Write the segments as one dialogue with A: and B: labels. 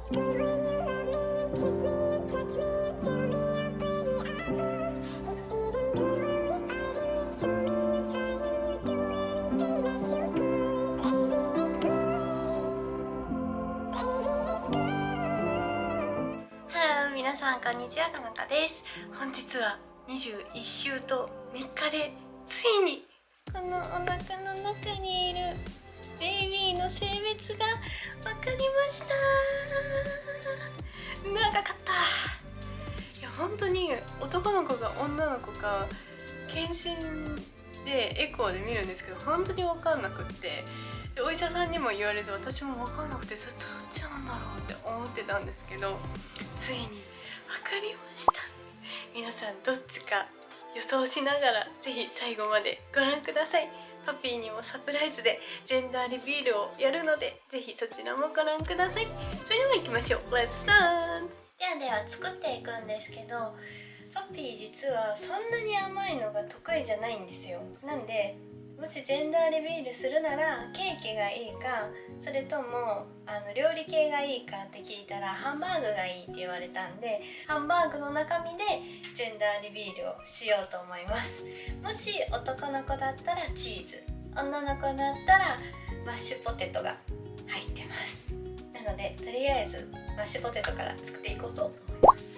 A: 皆さんこんにちは、かなかです。本日は21週と3日でついにこのお腹の中にいるベイビーの性別が分かりました。長かった。いや本当に男の子か女の子か検診でエコーで見るんですけど本当に分かんなくって、でお医者さんにも言われて私も分かんなくてずっとどっちなんだろうって思ってたんですけど、ついに分かりました。皆さんどっちか予想しながらぜひ最後までご覧ください。パピーにもサプライズでジェンダーリビールをやるのでぜひそちらもご覧ください。それでは行きましょう。 Let's start。 では作っていくんですけど、パピー実はそんなに甘いのが得意じゃないんですよ。なんでもしジェンダーリビールするならケーキがいいか、それとも料理系がいいかって聞いたらハンバーグがいいって言われたんで、ハンバーグの中身でジェンダーリビールをしようと思います。もし男の子だったらチーズ、女の子だったらマッシュポテトが入ってます。なのでとりあえずマッシュポテトから作っていこうと思います。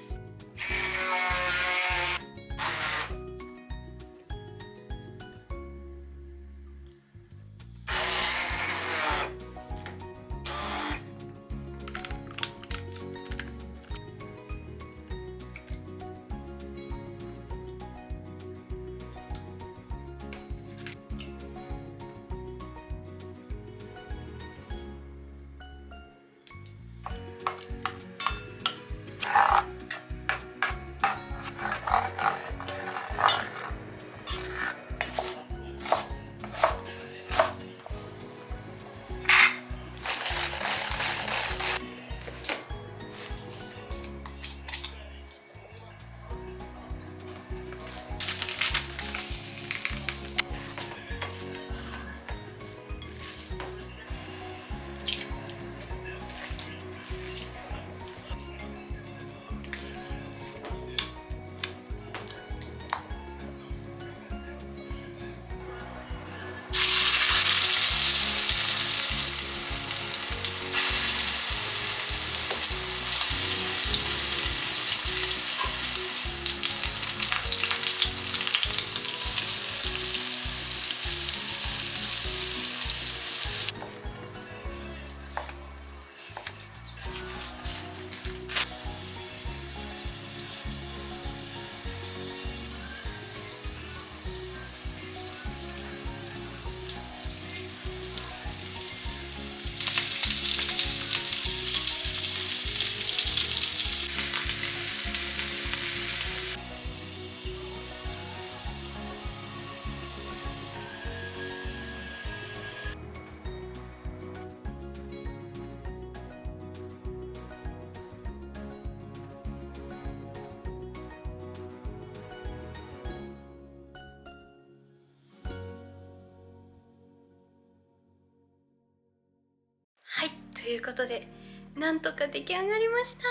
A: はい、ということでなんとか出来上がりました。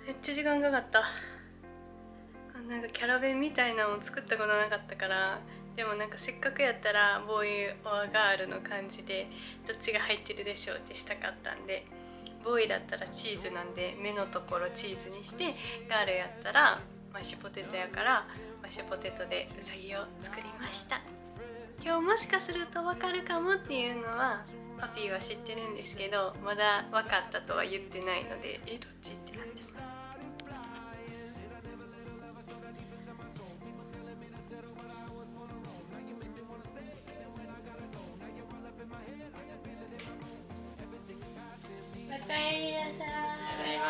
A: めっちゃ時間かかった。なんかキャラ弁みたいなのを作ったことなかったから、でもなんかせっかくやったらボーイオアガールの感じでどっちが入ってるでしょうってしたかったんで、ボーイだったらチーズなんで目のところチーズにして、ガールやったらマッシュポテトやからマッシュポテトでウサギを作りました。今日もしかすると分かるかもっていうのはパピーは知ってるんですけど、まだ分かったとは言ってないのでどっちってなってます。おかえりなさい。
B: ただいま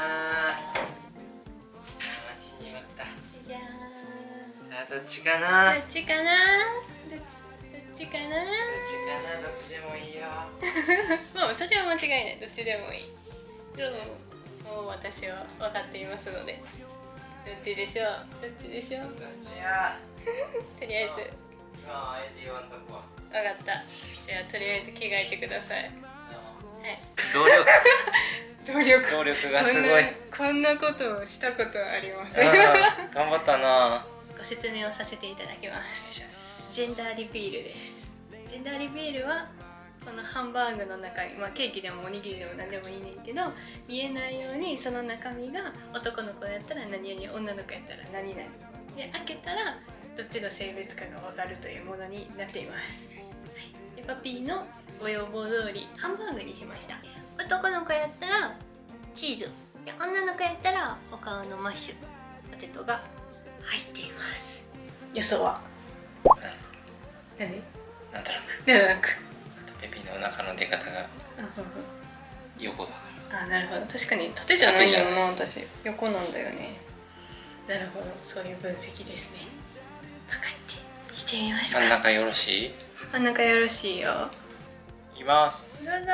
B: 待ちに待った。
A: じゃ
B: さあどっちかな。
A: どっちかな。どっちかな。
B: どっちでもいいよ。
A: もうそれは間違いない。どっちでもいい。でももう私は分かっていますので、どっちでしょう。どっちでしょう。
B: どっちや。
A: とりあえず
B: 今は相手言わんとこは。
A: 分かった。じゃあとりあえず着替えてください。はい。
B: 同僚。
A: 協力
B: 協力がすごい。
A: こんなことをしたことはありません。
B: 頑張ったな。
A: ご説明をさせていただきます。ジェンダーリビールです。ジェンダーリビールはこのハンバーグの中に、ケーキでもおにぎりでも何でもいいねんけど、見えないようにその中身が男の子やったら何々、女の子やったら何々で、開けたらどっちの性別かが分かるというものになっています。でパピーのご要望通りハンバーグにしました。男の子やったらチーズで、女の子やったらお顔のマッシュポテトが入っています。予想はなんで？
B: なんとなくペピのお腹の出方が横だから。
A: なるほど。確かに縦じゃないよな、私横なんだよね。なるほど、そういう分析ですね。パカッてしてみました。
B: 真ん中よろしい？
A: 真ん中よろしいよ。
B: いきます。
A: どうぞ。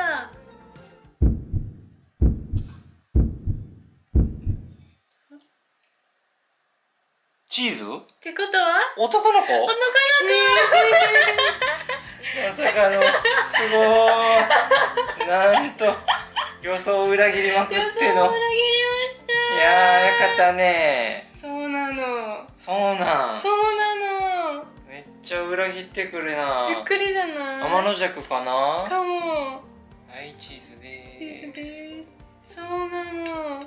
B: チーズ？
A: ってことは
B: 男の子？
A: 男の子
B: まさかのすごー。なんと予想を裏切りまくっての。
A: 予想を裏切りました。
B: いやー、よかったね。
A: そうなの。
B: そうなん。
A: そうなの。
B: めっちゃ裏切ってくるな。
A: びっくりじゃない？
B: 天の弱かな。
A: かも。
B: はい、チーズ
A: チーズ
B: でーす。
A: です。そうなの。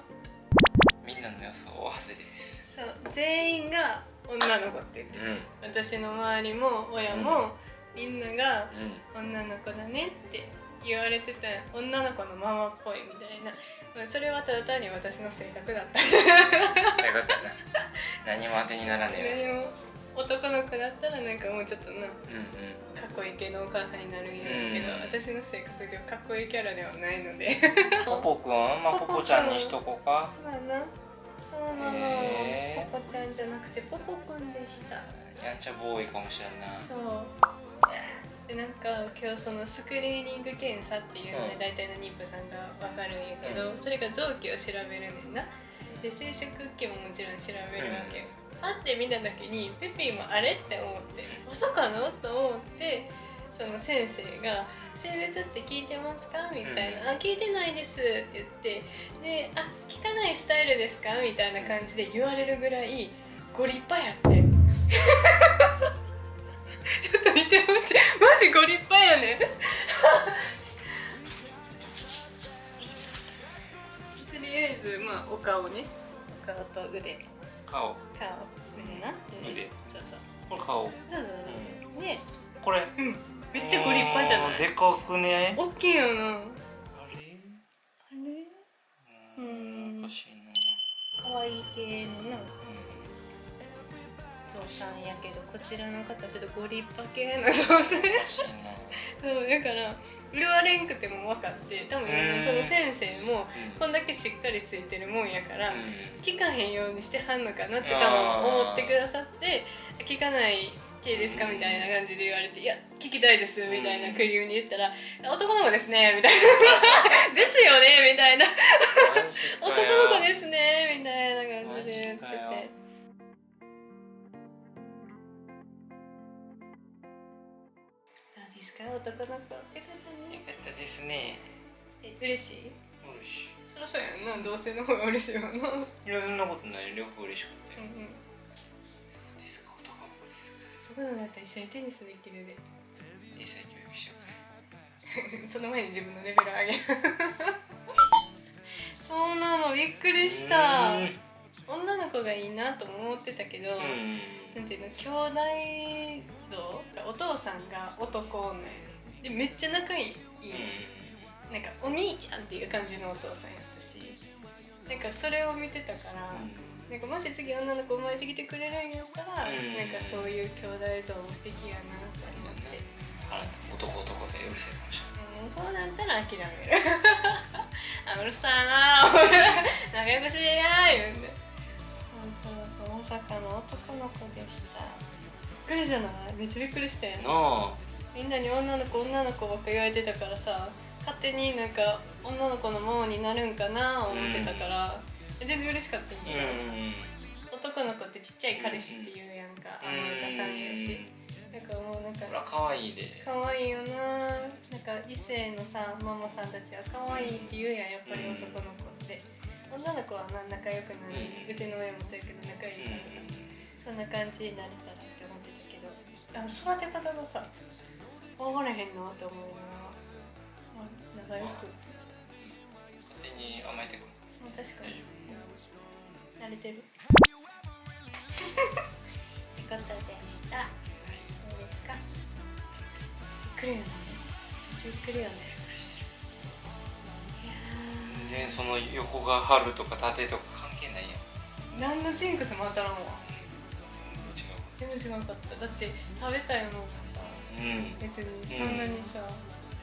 B: みんなの予想は外れです。
A: そう、全員が女の子って言ってた。私の周りも親も、みんなが女の子だねって言われてた。女の子のママっぽいみたいな。それはただ単に私の性格だった。
B: そういうことやな。何も当てにならねえ
A: 何も男の子だったらなんかもうちょっとな、
B: わ。
A: かっこいい系のお母さんになるんやけど、私の性格上かっこいいキャラではないので。
B: ポポくん、ポポちゃんにしとこうか。
A: まあな、そうなの。ポポちゃんじゃなくてポポくんでした。
B: やんちゃボーイかもしれんな。
A: そうで、なんか今日そのスクリーニング検査っていうので大体の妊婦さんが分かるんやけど、それが臓器を調べるねんな。で生殖器ももちろん調べるわけよ。パッて見た時にペピーもあれって思って、まさかのと思って、その先生が「性別って聞いてますか?」みたいな「あ、聞いてないです」って言って、で「あ、聞かないスタイルですか?」みたいな感じで言われるぐらいご立派やって。ちょっと見てほしい。マジご立派やね。とりあえずお顔ね、お顔と腕、
B: 顔、
A: 腕な、
B: 腕、
A: そうそう、
B: これ顔、
A: そうね、
B: これ、
A: めっちゃご立派じゃない？
B: でかくね？
A: 大きいよな。
B: あれ？おかしいな。
A: 可愛い系のなゾウさんやけど、こちらの方ちょっとご立派系のゾウさんや。そうだから言われんくても分かって、多分その先生もこんだけしっかりついてるもんやから聞かへんようにしてはんのかなって多分思ってくださって、聞かない系ですかみたいな感じで言われて、いや聞きたいですみたいな食い気味に言ったら、男の子ですねみたいなですよねみたいな男の子ですねみたいな感じで言ってて。男の子よかったね。
B: よかったですね。
A: 嬉しい？
B: 嬉しい。
A: そりゃそうやんな、同性の方が嬉しいわな。
B: いや、そんなことない。両方嬉しくて。ですか、男の子ですか。
A: 男の子だったら一緒にテニスできるで。
B: 英才教育しようか。
A: その前に自分のレベル上げる。そうなの、びっくりした。女の子がいいなとも思ってたけど、なんていうの、兄弟像、お父さんが男女でめっちゃ仲いい、なんかお兄ちゃんっていう感じのお父さんやったし、なんかそれを見てたから、なんかもし次女の子生まれてきてくれるんやったら、なんかそういう兄弟像も素敵やなと思って。
B: 男でうるせえかもしれない。
A: そうなったら諦める。うるさいなぁ仲良くしやー言うんで。そうまさかの男の子でした。びっくりじゃない？めっちゃびっくりしたよね。みんなに女の子ばっか言われてたからさ、勝手になんか女の子のママになるんかな思ってたから、全然嬉しかったんだけど、男の子ってちっちゃい彼氏って言うやんか、あの歌さんやし。なんかもうなんか
B: 可愛いで。
A: 可愛いよな。なんか異性のさママさんたちは可愛いって言うやん、やっぱり男の子っで女の子はまあ仲良くなる、うちの親もそうやけど仲いいからさ、そんな感じになれたらって思ってたけど、育て方がさ分からへんなって思いながら、まあ、仲良く
B: 勝手に甘えてくる。
A: 確かに慣れてるってことでした。どうですか？びっくりよね。びっくりよね。いや
B: 全然その横が春とか縦とか関係ないやん。
A: 何のジンクスも当たらんわ。
B: 全部違う。
A: 全然違かった。だって食べたいものがさ、別にそんなにさ、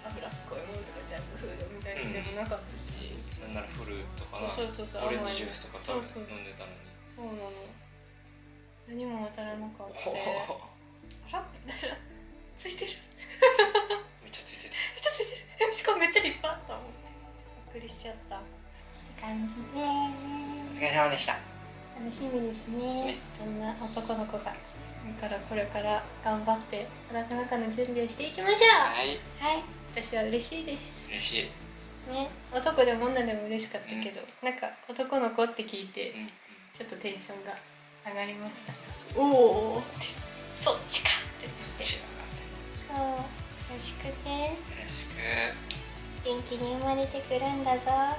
A: 脂っこいものとかジャンクフードみたいなのでもなかったし、
B: なんならフルーツとかな、
A: そう
B: オレンジジュースとか
A: そうそう
B: 飲んでたのに。
A: そうなの。何も当たらなかった。あらみたいな。ついてる。
B: めっちゃついてた。
A: めっちゃついてる。しかもめっちゃ立派と思ってびっくりしちゃったって感じで、
B: お疲れ様でした。
A: 楽しみですね。そんな男の子がこれから頑張って体の中の準備をしていきましょう。
B: はい、
A: はい、私は嬉しいです。
B: 嬉しい
A: ね、男でも女でも嬉しかったけど、なんか男の子って聞いて、ちょっとテンションが上がりました。おおってそっちかって
B: そっちが
A: そう、よろしくね。
B: よろしく。
A: 元気に生まれてくるんだぞ。は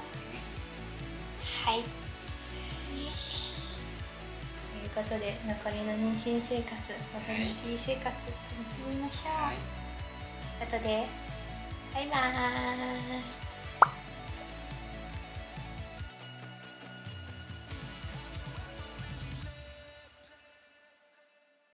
A: い。ということで残りの妊娠生活、マタニティ生活楽しみましょう。ということでバイバーイ。